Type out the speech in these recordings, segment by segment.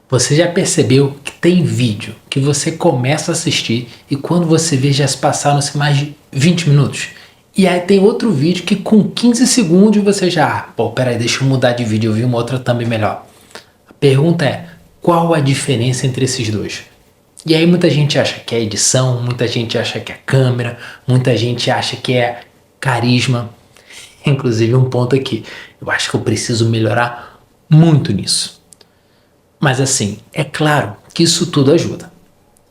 Você já percebeu que tem vídeo que você começa a assistir e quando você vê já se passaram-se mais de 20 minutos? E aí tem outro vídeo que com 15 segundos você já... Pô, peraí, deixa eu mudar de vídeo, eu vi uma outra thumb melhor. A pergunta é, qual a diferença entre esses dois? E aí muita gente acha que é edição, muita gente acha que é câmera, muita gente acha que é carisma. Inclusive um ponto aqui, eu acho que eu preciso melhorar muito nisso. Mas assim, é claro que isso tudo ajuda.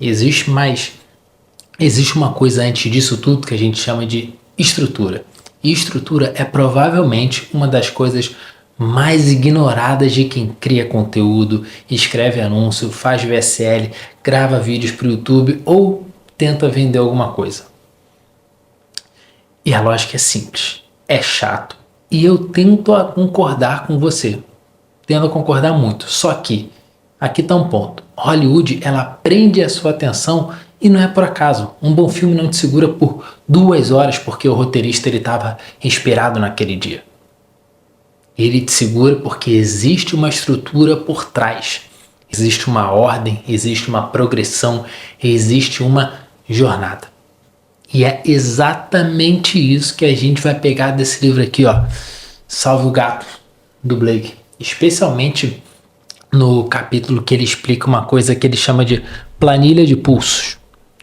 Existe uma coisa antes disso tudo que a gente chama de estrutura. E estrutura é provavelmente uma das coisas mais ignoradas de quem cria conteúdo, escreve anúncio, faz VSL, grava vídeos para o YouTube ou tenta vender alguma coisa. E a lógica é simples, é chato. E eu tento a concordar com você. Tendo a concordar muito. Só que aqui está um ponto. Hollywood, ela prende a sua atenção e não é por acaso. Um bom filme não te segura por 2 horas porque o roteirista estava inspirado naquele dia. Ele te segura porque existe uma estrutura por trás. Existe uma ordem, existe uma progressão, existe uma jornada. E é exatamente isso que a gente vai pegar desse livro aqui, ó. Salve o Gato, do Blake. Especialmente no capítulo que ele explica uma coisa que ele chama de planilha de pulsos.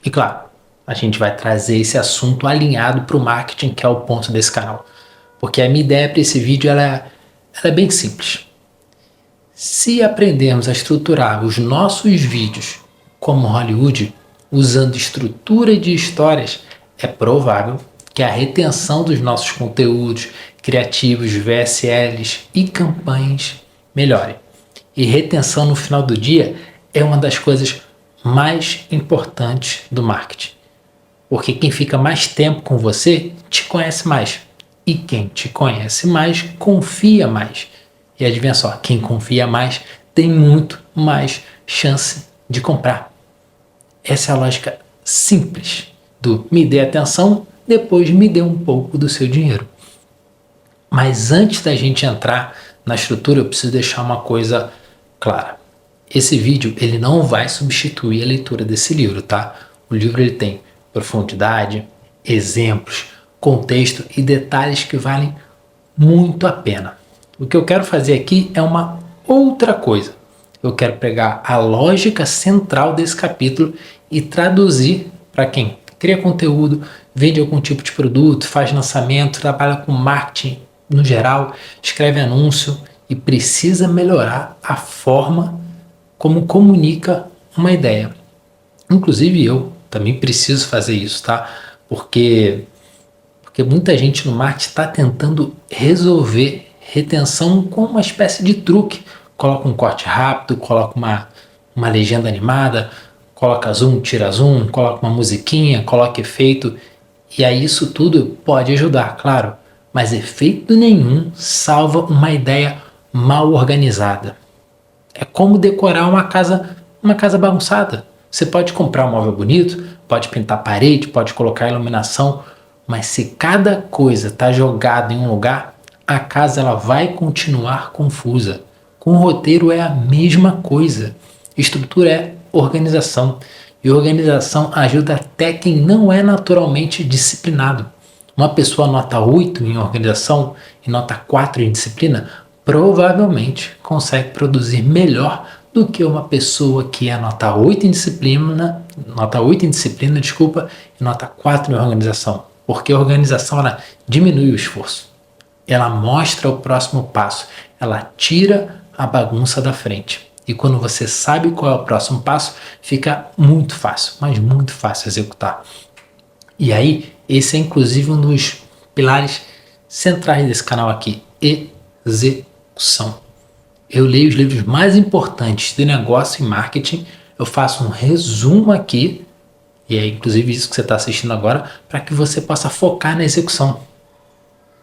E claro, a gente vai trazer esse assunto alinhado para o marketing, que é o ponto desse canal. Porque a minha ideia para esse vídeo ela é bem simples. Se aprendermos a estruturar os nossos vídeos como Hollywood, usando estrutura de histórias, é provável que a retenção dos nossos conteúdos criativos, VSLs e campanhas melhore. E retenção no final do dia é uma das coisas mais importantes do marketing. Porque quem fica mais tempo com você te conhece mais. E quem te conhece mais, confia mais. E adivinha só, quem confia mais tem muito mais chance de comprar. Essa é a lógica simples do me dê atenção, depois me dê um pouco do seu dinheiro. Mas antes da gente entrar na estrutura, eu preciso deixar uma coisa clara. Esse vídeo ele não vai substituir a leitura desse livro, tá? O livro ele tem profundidade, exemplos, contexto e detalhes que valem muito a pena. O que eu quero fazer aqui é uma outra coisa. Eu quero pegar a lógica central desse capítulo e traduzir para quem cria conteúdo, vende algum tipo de produto, faz lançamento, trabalha com marketing no geral, escreve anúncio e precisa melhorar a forma como comunica uma ideia. Inclusive eu também preciso fazer isso, tá? Porque muita gente no marketing está tentando resolver retenção com uma espécie de truque. Coloca um corte rápido, coloca uma legenda animada, coloca zoom, tira zoom, coloca uma musiquinha, coloca efeito. E aí isso tudo pode ajudar, claro. Mas efeito nenhum salva uma ideia mal organizada. É como decorar uma casa bagunçada. Você pode comprar um móvel bonito, pode pintar parede, pode colocar iluminação, mas se cada coisa está jogada em um lugar, a casa ela vai continuar confusa. Com o roteiro é a mesma coisa. Estrutura é organização. E organização ajuda até quem não é naturalmente disciplinado. Uma pessoa nota 8 em organização e nota 4 em disciplina provavelmente consegue produzir melhor do que uma pessoa que é nota 8 em disciplina, e nota 4 em organização. Porque a organização ela diminui o esforço. Ela mostra o próximo passo. Ela tira a bagunça da frente. E quando você sabe qual é o próximo passo, fica muito fácil, mas muito fácil executar. E aí, esse é inclusive um dos pilares centrais desse canal aqui, execução. Eu leio os livros mais importantes de negócio e marketing, eu faço um resumo aqui, e é inclusive isso que você está assistindo agora, para que você possa focar na execução.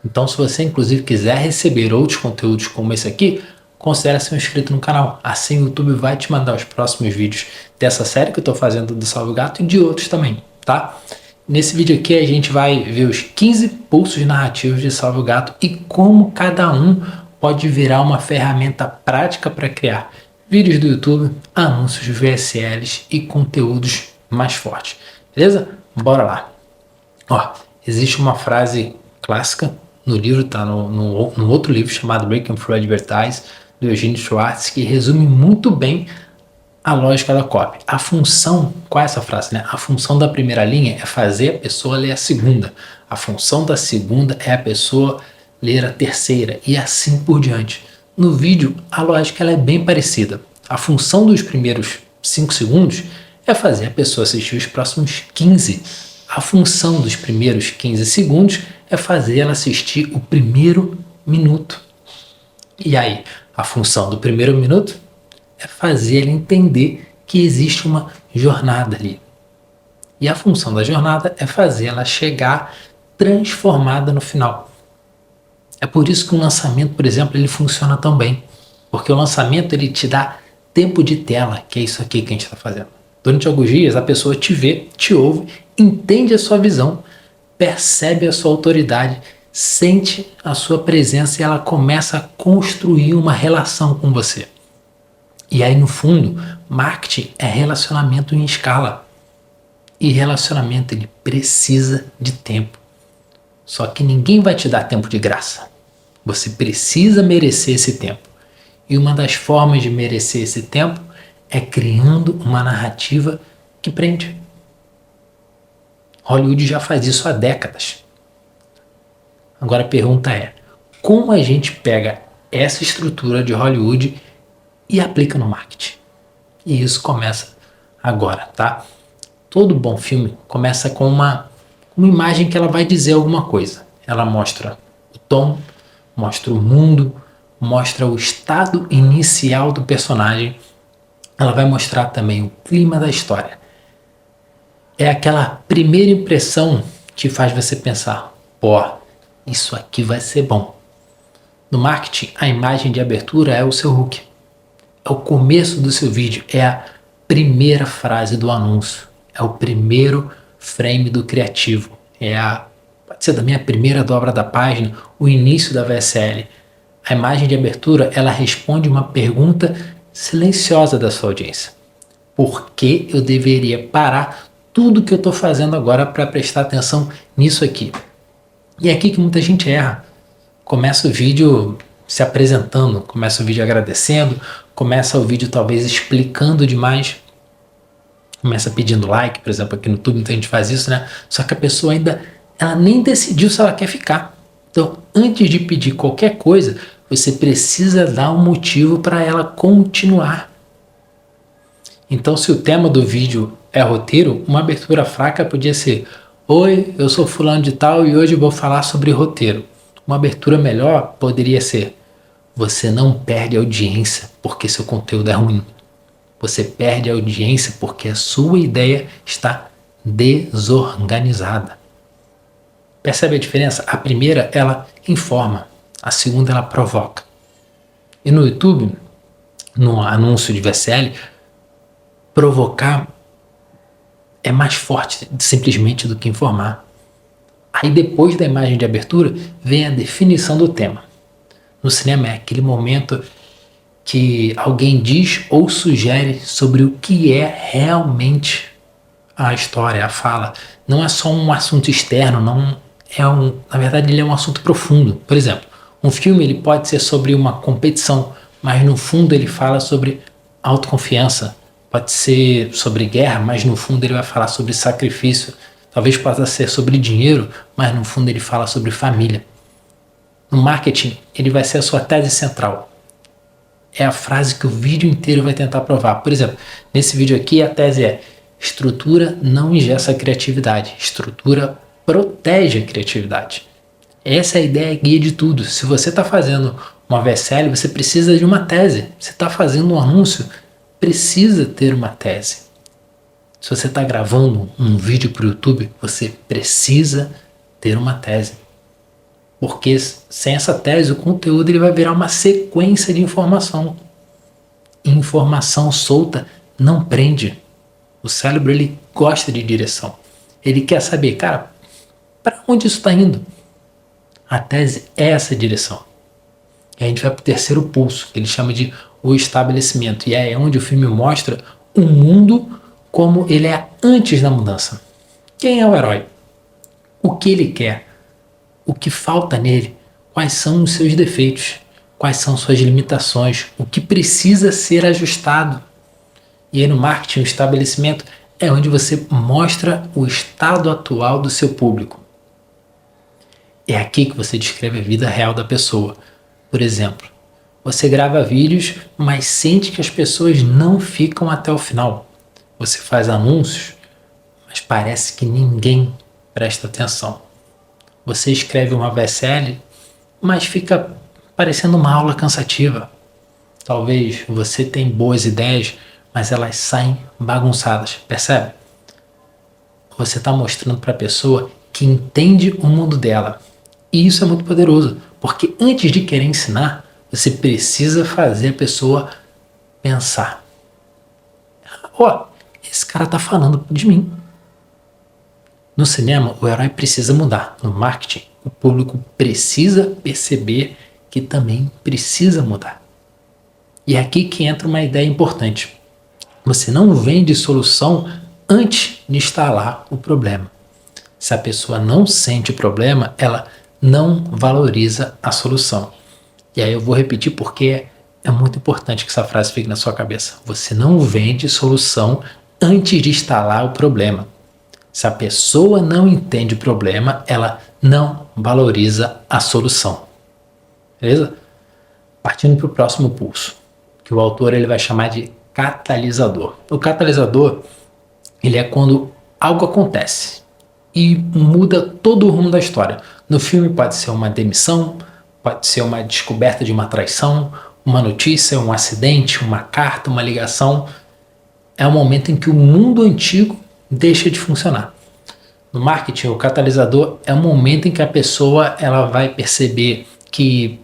Então, se você inclusive quiser receber outros conteúdos como esse aqui, considere ser inscrito no canal. Assim o YouTube vai te mandar os próximos vídeos dessa série que eu estou fazendo do Salve o Gato e de outros também, tá? Nesse vídeo aqui a gente vai ver os 15 pulsos narrativos de Salve o Gato e como cada um pode virar uma ferramenta prática para criar vídeos do YouTube, anúncios, VSLs e conteúdos mais fortes. Beleza? Bora lá. Ó, existe uma frase clássica no livro, tá no outro livro chamado Breaking Through Advertise, do Eugene Schwartz, que resume muito bem a lógica da copy. A função, qual é essa frase, né? A função da primeira linha é fazer a pessoa ler a segunda. A função da segunda é a pessoa ler a terceira e assim por diante. No vídeo, a lógica ela é bem parecida. A função dos primeiros 5 segundos é fazer a pessoa assistir os próximos 15. A função dos primeiros 15 segundos é fazer ela assistir o primeiro minuto. E aí, a função do primeiro minuto é fazer ela entender que existe uma jornada ali. E a função da jornada é fazer ela chegar transformada no final. É por isso que o lançamento, por exemplo, ele funciona tão bem. Porque o lançamento ele te dá tempo de tela, que é isso aqui que a gente está fazendo. Durante alguns dias a pessoa te vê, te ouve, entende a sua visão, percebe a sua autoridade, sente a sua presença e ela começa a construir uma relação com você. E aí no fundo, marketing é relacionamento em escala. E relacionamento ele precisa de tempo. Só que ninguém vai te dar tempo de graça. Você precisa merecer esse tempo. E uma das formas de merecer esse tempo é criando uma narrativa que prende. Hollywood já faz isso há décadas. Agora a pergunta é, como a gente pega essa estrutura de Hollywood e aplica no marketing? E isso começa agora, tá? Todo bom filme começa com uma imagem que ela vai dizer alguma coisa. Ela mostra o tom, mostra o mundo, mostra o estado inicial do personagem. Ela vai mostrar também o clima da história. É aquela primeira impressão que faz você pensar, pô, isso aqui vai ser bom. No marketing, a imagem de abertura é o seu hook. É o começo do seu vídeo, é a primeira frase do anúncio, é o primeiro frame do criativo, pode ser também a primeira dobra da página, o início da VSL. A imagem de abertura, ela responde uma pergunta silenciosa da sua audiência. Por que eu deveria parar tudo que eu estou fazendo agora para prestar atenção nisso aqui? E é aqui que muita gente erra. Começa o vídeo se apresentando, começa o vídeo agradecendo, começa o vídeo talvez explicando demais, começa pedindo like, por exemplo, aqui no YouTube muita gente faz isso, né? Só que a pessoa ela nem decidiu se ela quer ficar. Então, antes de pedir qualquer coisa, você precisa dar um motivo para ela continuar. Então, se o tema do vídeo é roteiro, uma abertura fraca podia ser: oi, eu sou fulano de tal e hoje vou falar sobre roteiro. Uma abertura melhor poderia ser: você não perde audiência porque seu conteúdo é ruim. Você perde a audiência porque a sua ideia está desorganizada. Percebe a diferença? A primeira, ela informa. A segunda, ela provoca. E no YouTube, no anúncio de VSL, provocar é mais forte simplesmente do que informar. Aí depois da imagem de abertura, vem a definição do tema. No cinema é aquele momento que alguém diz ou sugere sobre o que é realmente a história, a fala. Não é só um assunto externo, na verdade ele é um assunto profundo. Por exemplo, um filme ele pode ser sobre uma competição, mas no fundo ele fala sobre autoconfiança. Pode ser sobre guerra, mas no fundo ele vai falar sobre sacrifício. Talvez possa ser sobre dinheiro, mas no fundo ele fala sobre família. No marketing, ele vai ser a sua tese central. É a frase que o vídeo inteiro vai tentar provar. Por exemplo, nesse vídeo aqui a tese é: estrutura não engessa a criatividade, estrutura protege a criatividade. Essa é a ideia guia de tudo. Se você está fazendo uma VSL, você precisa de uma tese. Se está fazendo um anúncio, precisa ter uma tese. Se você está gravando um vídeo para o YouTube, você precisa ter uma tese. Porque sem essa tese, o conteúdo ele vai virar uma sequência de informação. E informação solta não prende. O cérebro ele gosta de direção. Ele quer saber, cara, para onde isso está indo? A tese é essa direção. E a gente vai para o terceiro pulso, que ele chama de o estabelecimento. E é onde o filme mostra o mundo como ele é antes da mudança. Quem é o herói? O que ele quer? O que falta nele? Quais são os seus defeitos? Quais são suas limitações? O que precisa ser ajustado? E aí no marketing, o estabelecimento é onde você mostra o estado atual do seu público. É aqui que você descreve a vida real da pessoa. Por exemplo, você grava vídeos, mas sente que as pessoas não ficam até o final. Você faz anúncios, mas parece que ninguém presta atenção. Você escreve uma VSL, mas fica parecendo uma aula cansativa. Talvez você tenha boas ideias, mas elas saem bagunçadas, percebe? Você está mostrando para a pessoa que entende o mundo dela. E isso é muito poderoso, porque antes de querer ensinar, você precisa fazer a pessoa pensar. Ó, esse cara está falando de mim. No cinema, o herói precisa mudar. No marketing, o público precisa perceber que também precisa mudar. E é aqui que entra uma ideia importante. Você não vende solução antes de instalar o problema. Se a pessoa não sente o problema, ela não valoriza a solução. E aí eu vou repetir porque é muito importante que essa frase fique na sua cabeça. Você não vende solução antes de instalar o problema. Se a pessoa não entende o problema, ela não valoriza a solução. Beleza? Partindo para o próximo pulso, que o autor ele vai chamar de catalisador. O catalisador ele é quando algo acontece e muda todo o rumo da história. No filme pode ser uma demissão, pode ser uma descoberta de uma traição, uma notícia, um acidente, uma carta, uma ligação. É o momento em que o mundo antigo deixa de funcionar. No marketing, o catalisador é o momento em que a pessoa ela vai perceber que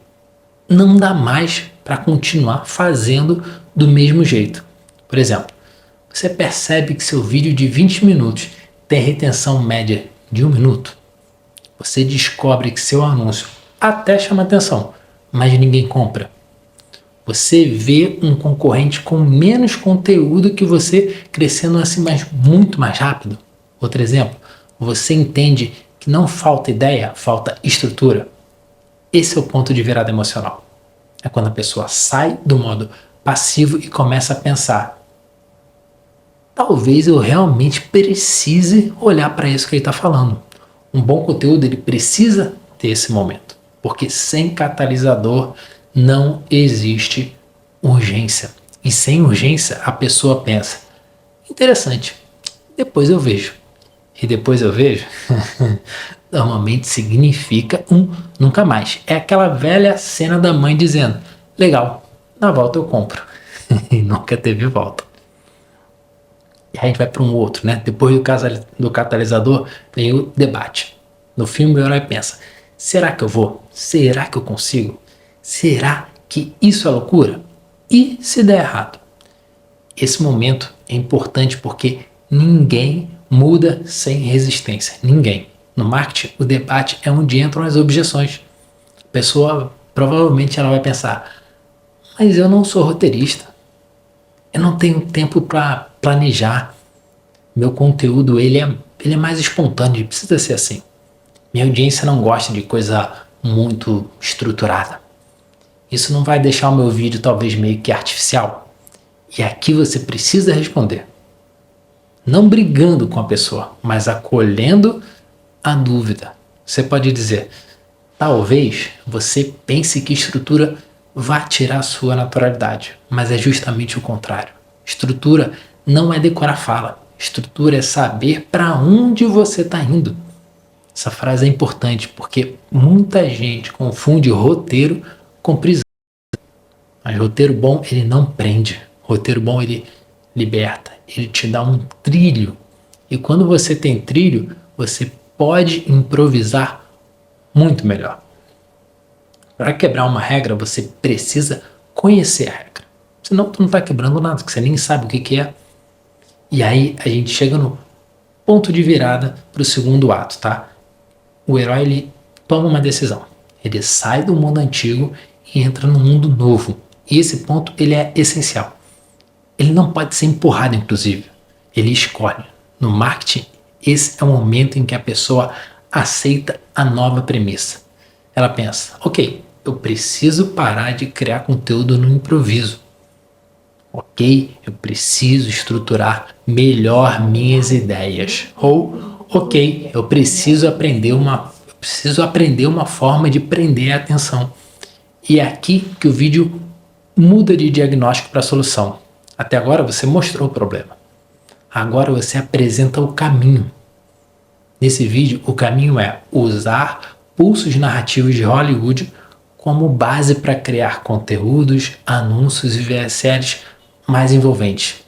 não dá mais para continuar fazendo do mesmo jeito. Por exemplo, você percebe que seu vídeo de 20 minutos tem retenção média de 1 minuto. Você descobre que seu anúncio até chama atenção, mas ninguém compra. Você vê um concorrente com menos conteúdo que você crescendo assim muito mais rápido. Outro exemplo, você entende que não falta ideia, falta estrutura. Esse é o ponto de virada emocional. É quando a pessoa sai do modo passivo e começa a pensar: talvez eu realmente precise olhar para isso que ele está falando. Um bom conteúdo ele precisa ter esse momento, porque sem catalisador não existe urgência. E sem urgência a pessoa pensa: interessante, depois eu vejo. E depois eu vejo, normalmente significa nunca mais. É aquela velha cena da mãe dizendo: legal, na volta eu compro. E nunca teve volta. E aí a gente vai para um outro, né? Depois do catalisador vem o debate. No filme o herói pensa: será que eu vou? Será que eu consigo? Será que isso é loucura? E se der errado? Esse momento é importante porque ninguém muda sem resistência. Ninguém. No marketing, o debate é onde entram as objeções. A pessoa provavelmente ela vai pensar: mas eu não sou roteirista. Eu não tenho tempo para planejar. Meu conteúdo ele é mais espontâneo, precisa ser assim. Minha audiência não gosta de coisa muito estruturada. Isso não vai deixar o meu vídeo talvez meio que artificial. E aqui você precisa responder. Não brigando com a pessoa, mas acolhendo a dúvida. Você pode dizer: talvez você pense que estrutura vai tirar a sua naturalidade, mas é justamente o contrário. Estrutura não é decorar fala. Estrutura é saber para onde você está indo. Essa frase é importante porque muita gente confunde roteiro com prisão. Mas roteiro bom, ele não prende. Roteiro bom, ele liberta. Ele te dá um trilho. E quando você tem trilho, você pode improvisar muito melhor. Para quebrar uma regra, você precisa conhecer a regra. Senão tu não está quebrando nada, porque você nem sabe o que é. E aí a gente chega no ponto de virada para o segundo ato, tá? O herói ele toma uma decisão. Ele sai do mundo antigo e entra no mundo novo. E esse ponto ele é essencial. Ele não pode ser empurrado, inclusive. Ele escolhe. No marketing, esse é o momento em que a pessoa aceita a nova premissa. Ela pensa, ok, eu preciso parar de criar conteúdo no improviso. Ok, eu preciso estruturar melhor minhas ideias. Ou, ok, eu preciso aprender uma forma de prender a atenção. E é aqui que o vídeo muda de diagnóstico para solução. Até agora você mostrou o problema. Agora você apresenta o caminho. Nesse vídeo, o caminho é usar pulsos narrativos de Hollywood como base para criar conteúdos, anúncios e VSLs mais envolventes.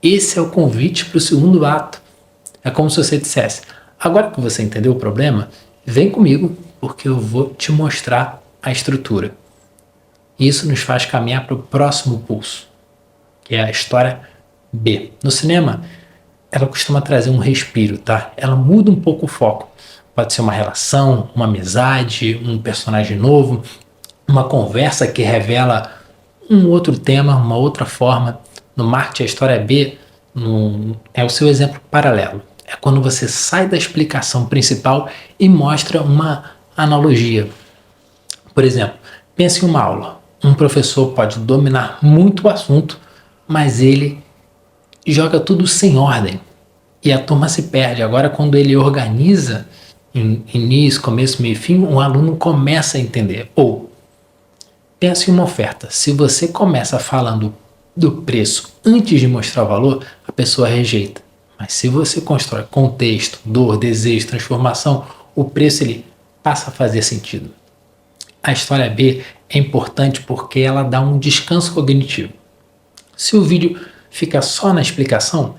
Esse é o convite para o segundo ato. É como se você dissesse, agora que você entendeu o problema, vem comigo porque eu vou te mostrar a estrutura. Isso nos faz caminhar para o próximo pulso, que é a história B. No cinema, ela costuma trazer um respiro, tá? Ela muda um pouco o foco. Pode ser uma relação, uma amizade, um personagem novo, uma conversa que revela um outro tema, uma outra forma. No marketing, a história B é o seu exemplo paralelo. É quando você sai da explicação principal e mostra uma analogia. Por exemplo, pense em uma aula. Um professor pode dominar muito o assunto, mas ele joga tudo sem ordem e a turma se perde. Agora, quando ele organiza em início, começo, meio e fim, o aluno começa a entender. Ou, pense em uma oferta. Se você começa falando do preço antes de mostrar o valor, a pessoa rejeita. Mas se você constrói contexto, dor, desejo, transformação, o preço ele passa a fazer sentido. A história B é importante porque ela dá um descanso cognitivo. Se o vídeo fica só na explicação,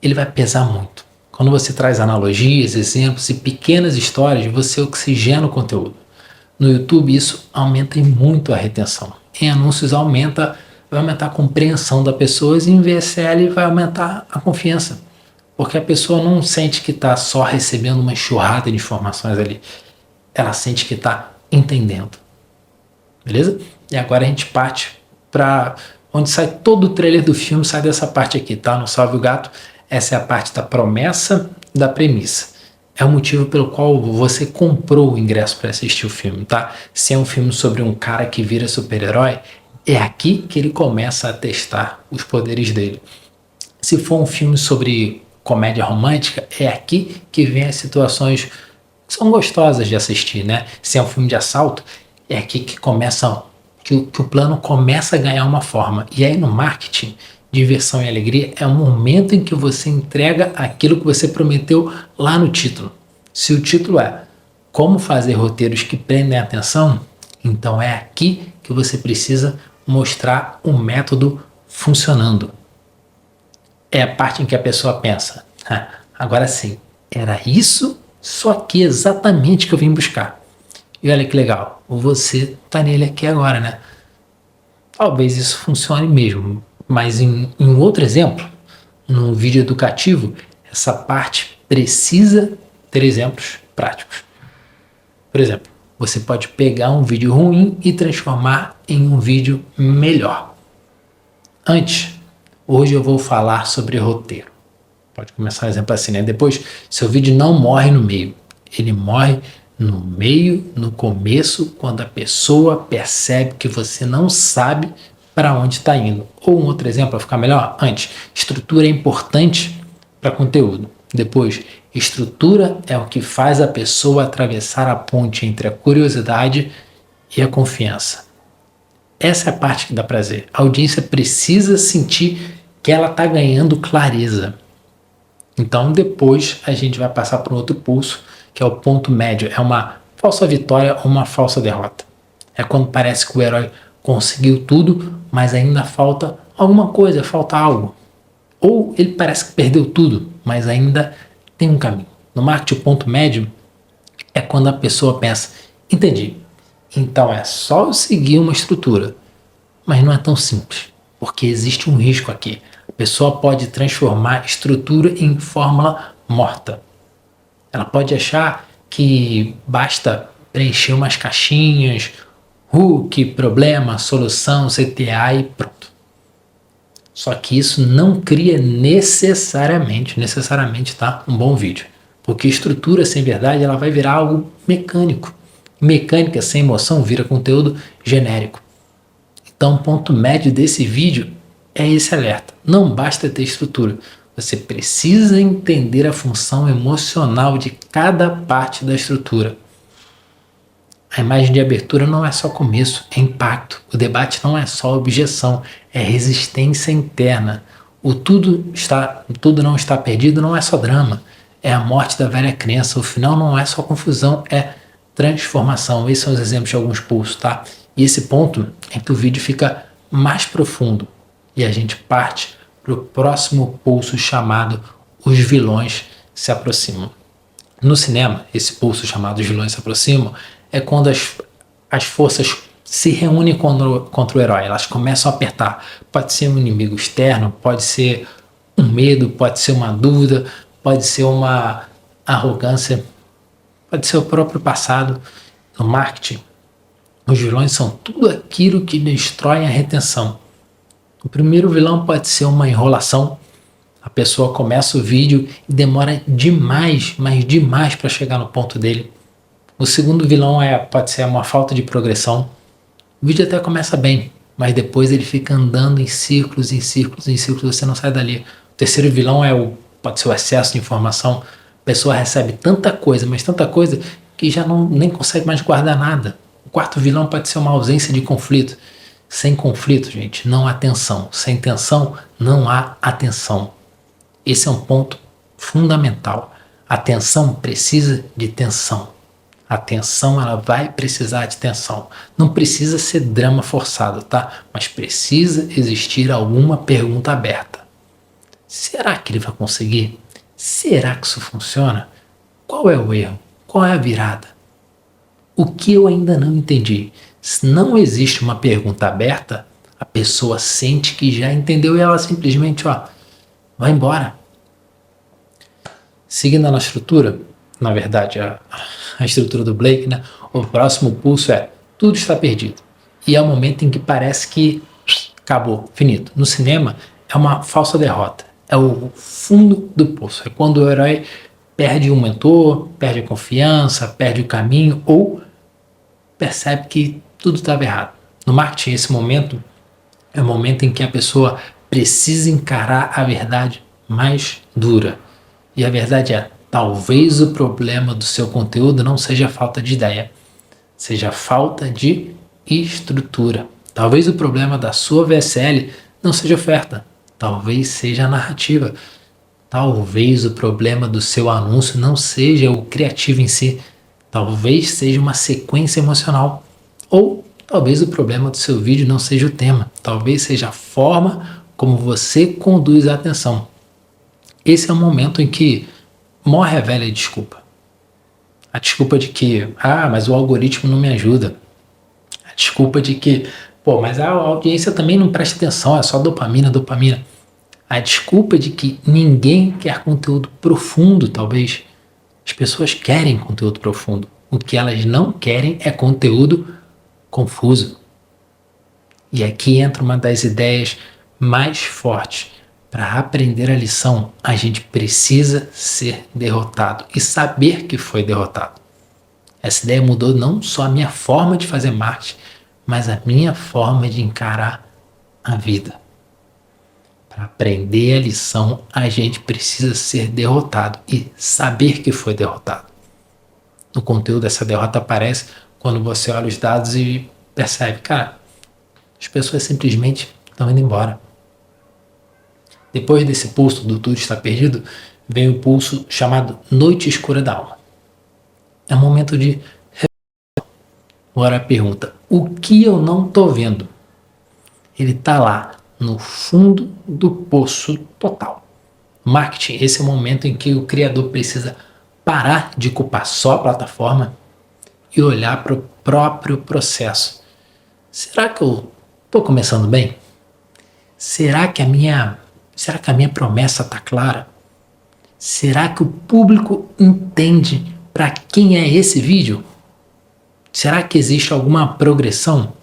ele vai pesar muito. Quando você traz analogias, exemplos e pequenas histórias, você oxigena o conteúdo. No YouTube, isso aumenta muito a retenção. Em anúncios, vai aumentar a compreensão das pessoas e em VSL vai aumentar a confiança. Porque a pessoa não sente que está só recebendo uma enxurrada de informações ali. Ela sente que está entendendo. Beleza? E agora a gente parte para onde sai todo o trailer do filme, sai dessa parte aqui, tá? No Salve o Gato, essa é a parte da promessa, da premissa. É o motivo pelo qual você comprou o ingresso para assistir o filme, tá? Se é um filme sobre um cara que vira super-herói, é aqui que ele começa a testar os poderes dele. Se for um filme sobre comédia romântica, é aqui que vem as situações que são gostosas de assistir, né? Se é um filme de assalto, é aqui que o plano começa a ganhar uma forma. E aí no marketing, diversão e alegria é o momento em que você entrega aquilo que você prometeu lá no título. Se o título é Como fazer roteiros que prendem a atenção, então é aqui que você precisa mostrar o método funcionando. É a parte em que a pessoa pensa, agora sim, era isso, só que exatamente que eu vim buscar. E olha que legal, você tá nele aqui agora, né? Talvez isso funcione mesmo, mas em outro exemplo, num vídeo educativo, essa parte precisa ter exemplos práticos. Por exemplo, você pode pegar um vídeo ruim e transformar em um vídeo melhor. Hoje eu vou falar sobre roteiro. Pode começar um exemplo assim, né? Depois, seu vídeo não morre no meio, ele morre no meio, no começo, quando a pessoa percebe que você não sabe para onde está indo. Ou um outro exemplo para ficar melhor, estrutura é importante para conteúdo. Depois, estrutura é o que faz a pessoa atravessar a ponte entre a curiosidade e a confiança. Essa é a parte que dá prazer. A audiência precisa sentir que ela está ganhando clareza. Então depois a gente vai passar para um outro pulso, que é o ponto médio. É uma falsa vitória ou uma falsa derrota. É quando parece que o herói conseguiu tudo, mas ainda falta alguma coisa, falta algo. Ou ele parece que perdeu tudo, mas ainda tem um caminho. No marketing, o ponto médio é quando a pessoa pensa, entendi, então é só eu seguir uma estrutura. Mas não é tão simples, porque existe um risco aqui. A pessoa pode transformar estrutura em fórmula morta. Ela pode achar que basta preencher umas caixinhas hook, problema, solução, CTA e pronto. Só que isso não cria necessariamente, tá, um bom vídeo. Porque estrutura sem verdade, ela vai virar algo mecânico. Mecânica sem emoção vira conteúdo genérico. Então, o ponto médio desse vídeo é esse alerta. Não basta ter estrutura. Você precisa entender a função emocional de cada parte da estrutura. A imagem de abertura não é só começo, é impacto. O debate não é só objeção, é resistência interna. O tudo não está perdido não é só drama, é a morte da velha crença. O final não é só confusão, é transformação. Esses são os exemplos de alguns pulsos, tá? E esse ponto é que o vídeo fica mais profundo e a gente parte para o próximo pulso chamado Os Vilões se Aproximam. No cinema, esse pulso chamado Os Vilões se Aproximam é quando as forças se reúnem contra o herói, elas começam a apertar. Pode ser um inimigo externo, pode ser um medo, pode ser uma dúvida, pode ser uma arrogância, pode ser o próprio passado. No marketing, os vilões são tudo aquilo que destrói a retenção. O primeiro vilão pode ser uma enrolação. A pessoa começa o vídeo e demora demais, mas demais para chegar no ponto dele. O segundo vilão pode ser uma falta de progressão. O vídeo até começa bem, mas depois ele fica andando em círculos, você não sai dali. O terceiro vilão pode ser o excesso de informação. A pessoa recebe tanta coisa, mas tanta coisa, que já nem consegue mais guardar nada. O quarto vilão pode ser uma ausência de conflito. Sem conflito, gente, não há tensão. Sem tensão, não há atenção. Esse é um ponto fundamental. A tensão precisa de tensão. A tensão, ela vai precisar de tensão. Não precisa ser drama forçado, tá? Mas precisa existir alguma pergunta aberta. Será que ele vai conseguir? Será que isso funciona? Qual é o erro? Qual é a virada? O que eu ainda não entendi? Se não existe uma pergunta aberta, a pessoa sente que já entendeu e ela simplesmente, vai embora. Seguindo na estrutura, na verdade, a estrutura do Blake, né? O próximo pulso tudo está perdido. E é o momento em que parece que acabou, finito. No cinema, é uma falsa derrota. É o fundo do poço. É quando o herói perde um mentor, perde a confiança, perde o caminho ou percebe que tudo estava errado. No marketing, esse momento é o momento em que a pessoa precisa encarar a verdade mais dura. E a verdade talvez o problema do seu conteúdo não seja a falta de ideia, seja a falta de estrutura. Talvez o problema da sua VSL não seja oferta, talvez seja a narrativa. Talvez o problema do seu anúncio não seja o criativo em si, talvez seja uma sequência emocional. Ou talvez o problema do seu vídeo não seja o tema, talvez seja a forma como você conduz a atenção. Esse é o momento em que morre a velha desculpa. A desculpa de que, mas o algoritmo não me ajuda. A desculpa de que, mas a audiência também não presta atenção, é só dopamina. A desculpa de que ninguém quer conteúdo profundo, talvez. As pessoas querem conteúdo profundo. O que elas não querem é conteúdo confuso. E aqui entra uma das ideias mais fortes. Para aprender a lição, a gente precisa ser derrotado e saber que foi derrotado. Essa ideia mudou não só a minha forma de fazer marketing, mas a minha forma de encarar a vida. Para aprender a lição, a gente precisa ser derrotado e saber que foi derrotado. No conteúdo, essa derrota aparece quando você olha os dados e percebe, as pessoas simplesmente estão indo embora. Depois desse pulso do tudo está perdido, vem o pulso chamado Noite Escura da Alma. É um momento de reflexão. Agora a pergunta, o que eu não estou vendo? Ele está lá, no fundo do poço total. Marketing, esse é o momento em que o criador precisa parar de culpar só a plataforma e olhar para o próprio processo. Será que eu estou começando bem? Será que a minha promessa está clara? Será que o público entende para quem é esse vídeo? Será que existe alguma progressão?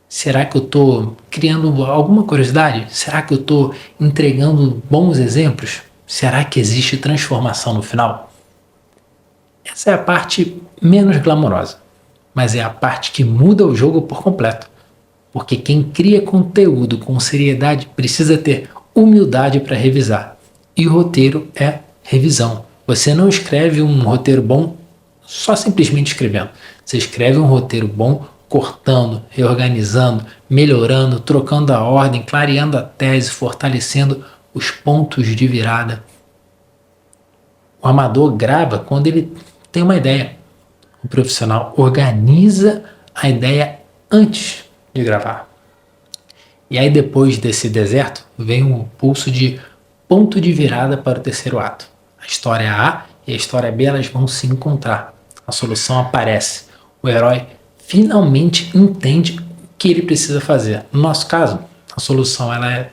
Será que eu estou criando alguma curiosidade? Será que eu estou entregando bons exemplos? Será que existe transformação no final? Essa é a parte menos glamourosa, mas é a parte que muda o jogo por completo. Porque quem cria conteúdo com seriedade precisa ter humildade para revisar. E o roteiro é revisão. Você não escreve um roteiro bom só simplesmente escrevendo. Você escreve um roteiro bom cortando, reorganizando, melhorando, trocando a ordem, clareando a tese, fortalecendo os pontos de virada. O amador grava quando ele tem uma ideia. O profissional organiza a ideia antes de gravar. E aí depois desse deserto vem um pulso de ponto de virada para o terceiro ato. A história A e a história B elas vão se encontrar. A solução aparece. O herói finalmente entende o que ele precisa fazer. No nosso caso, a solução ela é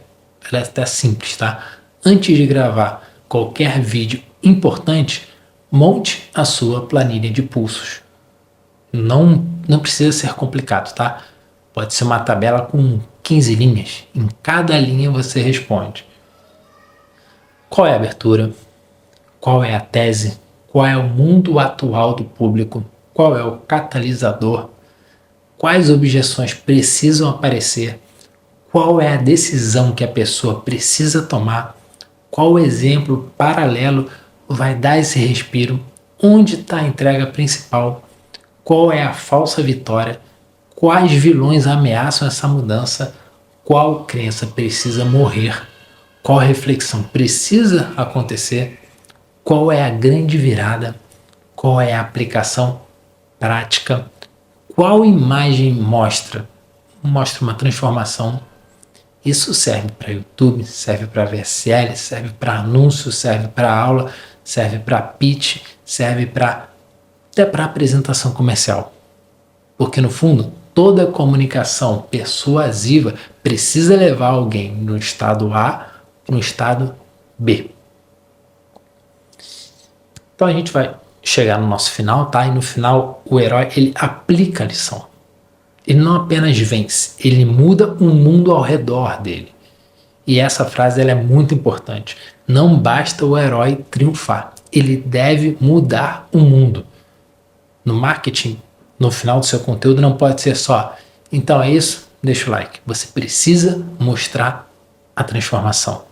até simples, tá? Antes de gravar qualquer vídeo importante, monte a sua planilha de pulsos. Não precisa ser complicado, tá? Pode ser uma tabela com 15 linhas. Em cada linha você responde: qual é a abertura? Qual é a tese? Qual é o mundo atual do público? Qual é o catalisador? Quais objeções precisam aparecer? Qual é a decisão que a pessoa precisa tomar? Qual exemplo paralelo vai dar esse respiro? Onde está a entrega principal? Qual é a falsa vitória? Quais vilões ameaçam essa mudança? Qual crença precisa morrer? Qual reflexão precisa acontecer? Qual é a grande virada? Qual é a aplicação prática? Qual imagem mostra uma transformação? Isso serve para YouTube, serve para VSL, serve para anúncio, serve para aula, serve para pitch, serve até para apresentação comercial. Porque no fundo, toda comunicação persuasiva precisa levar alguém no estado A para o estado B. Então a gente vai chegar no nosso final, tá? E no final o herói ele aplica a lição. Ele não apenas vence, ele muda o mundo ao redor dele. E essa frase ela é muito importante. Não basta o herói triunfar, ele deve mudar o mundo. No marketing, no final do seu conteúdo não pode ser só: então é isso, deixa o like. Você precisa mostrar a transformação.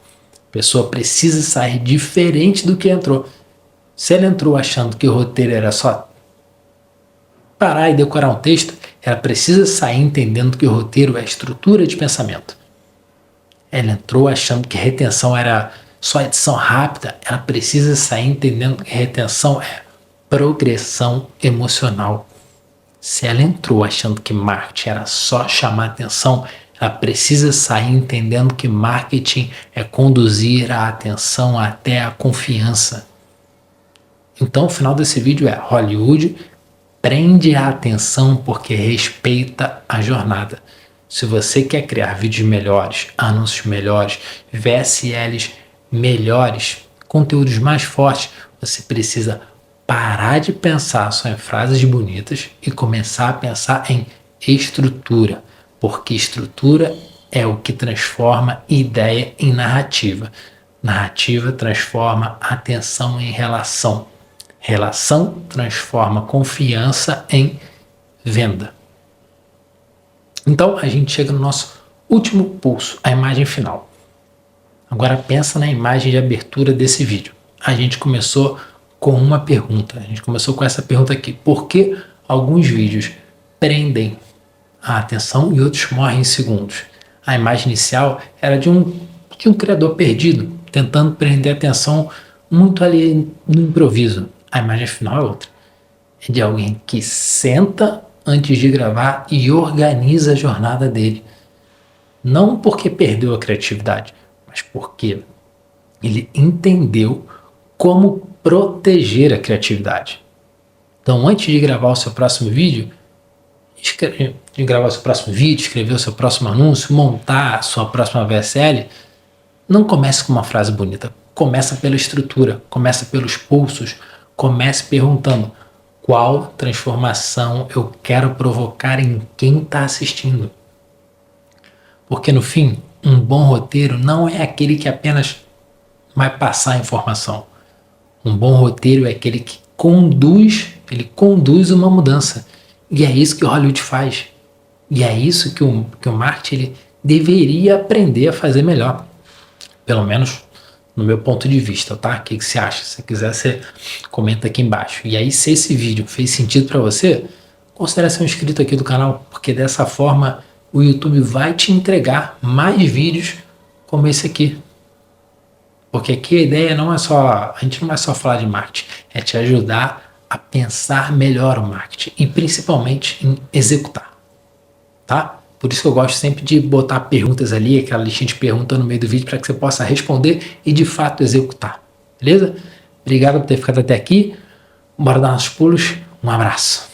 A pessoa precisa sair diferente do que entrou. Se ela entrou achando que o roteiro era só parar e decorar um texto, ela precisa sair entendendo que o roteiro é estrutura de pensamento. Ela entrou achando que retenção era só edição rápida, ela precisa sair entendendo que retenção é progressão emocional. Se ela entrou achando que marketing era só chamar atenção, ela precisa sair entendendo que marketing é conduzir a atenção até a confiança. Então o final desse vídeo é: Hollywood prende a atenção porque respeita a jornada. Se você quer criar vídeos melhores, anúncios melhores, VSLs melhores, conteúdos mais fortes, você precisa parar de pensar só em frases bonitas e começar a pensar em estrutura, porque estrutura é o que transforma ideia em narrativa. Narrativa transforma atenção em relação. Relação transforma confiança em venda. Então a gente chega no nosso último pulso, a imagem final. Agora pensa na imagem de abertura desse vídeo. A gente começou com uma pergunta. A gente começou com essa pergunta aqui: por que alguns vídeos prendem a atenção e outros morrem em segundos? A imagem inicial era de um criador perdido, tentando prender a atenção muito ali no improviso. A imagem final é outra. É de alguém que senta antes de gravar e organiza a jornada dele. Não porque perdeu a criatividade, mas porque ele entendeu como proteger a criatividade. Então, antes de gravar o seu próximo vídeo, escrever o seu próximo anúncio, montar a sua próxima VSL, não comece com uma frase bonita. Começa pela estrutura, começa pelos pulsos, comece perguntando: qual transformação eu quero provocar em quem está assistindo. Porque no fim, um bom roteiro não é aquele que apenas vai passar a informação. Um bom roteiro é aquele que ele conduz uma mudança. E é isso que o Hollywood faz. E é isso que o marketing ele deveria aprender a fazer melhor. Pelo menos no meu ponto de vista, tá? O que você acha? Se quiser, você comenta aqui embaixo. E aí, se esse vídeo fez sentido para você, considere ser um inscrito aqui do canal, porque dessa forma o YouTube vai te entregar mais vídeos como esse aqui. Porque aqui a ideia não é só, a gente não vai só falar de marketing, é te ajudar a pensar melhor o marketing e principalmente em executar, tá? Por isso que eu gosto sempre de botar perguntas ali, aquela listinha de perguntas no meio do vídeo para que você possa responder e de fato executar, beleza? Obrigado por ter ficado até aqui, bora dar uns pulos, um abraço.